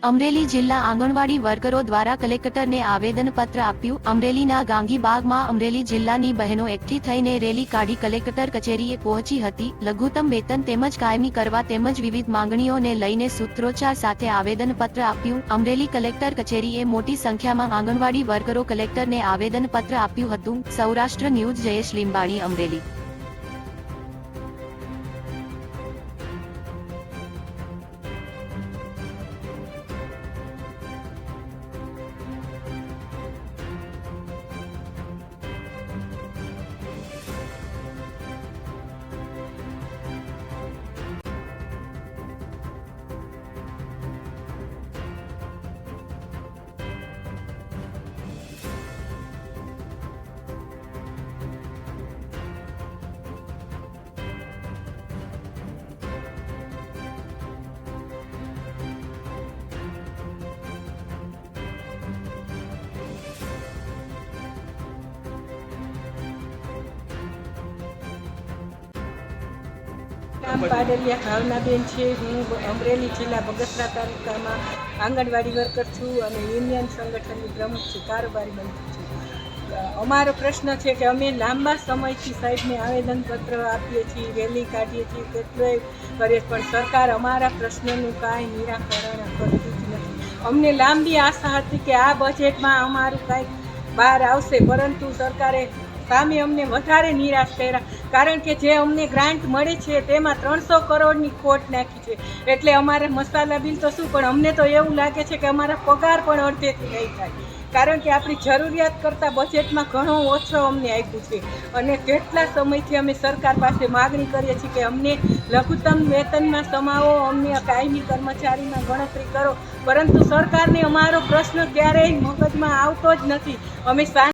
અમરેલી જિલ્લા આંગણવાડી વર્કરો દ્વારા કલેક્ટરને આવેદનપત્ર આપ્યું। અમરેલીના ગાંધીબાગમાં અમરેલી જિલ્લાની બહેનો એકઠી થઈને રેલી કાઢી કલેક્ટર કચેરીએ પહોંચી હતી। લઘુત્તમ વેતન તેમજ કાયમી કરવા તેમજ વિવિધ માંગણીઓને લઈને સૂત્રોચ્ચાર સાથે આવેદનપત્ર આપ્યું। અમરેલી કલેક્ટર કચેરીએ મોટી સંખ્યામાં આંગણવાડી વર્કરો કલેક્ટરને આવેદનપત્ર આપ્યું હતું। સૌરાષ્ટ્ર ન્યૂઝ જયેશ લીંબાણી, અમરેલી। નામ પાડલિયા ભાવનાબેન છે। હું અમરેલી જિલ્લા બગસરા તાલુકામાં આંગણવાડી વર્કર છું અને યુનિયન સંગઠનની પ્રમુખ છું, કારોબારી મંત્રી છું। અમારો પ્રશ્ન છે કે અમે લાંબા સમયથી સાહેબને આવેદનપત્ર આપીએ છીએ, રેલી કાઢીએ છીએ, કેટલોય કરીએ, પણ સરકાર અમારા પ્રશ્નનું કાંઈ નિરાકરણ કરતી જ નથી। અમને લાંબી આશા હતી કે આ બજેટમાં અમારું કાંઈક બહાર આવશે, પરંતુ સરકારે સામે અમને વધારે નિરાશ કર્યા, કારણ કે જે અમને ગ્રાન્ટ મળે છે તેમાં 300 કરોડની ખોટ નાખી છે। એટલે અમારે મસાલા બિલ તો શું, પણ અમને તો એવું લાગે છે કે અમારા પગાર પણ અડધેથી નહીં થાય, કારણ કે આપણી જરૂરિયાત કરતાં બજેટમાં ઘણો ઓછો અમને આપ્યું છે। અને કેટલા સમયથી અમે સરકાર પાસે માગણી કરીએ છીએ કે અમને લઘુત્તમ વેતનમાં સમાવો, અમને કાયમી કર્મચારીમાં ગણતરી કરો, પરંતુ સરકારને અમારો પ્રશ્ન ક્યારેય મગજમાં આવતો જ નથી। અમે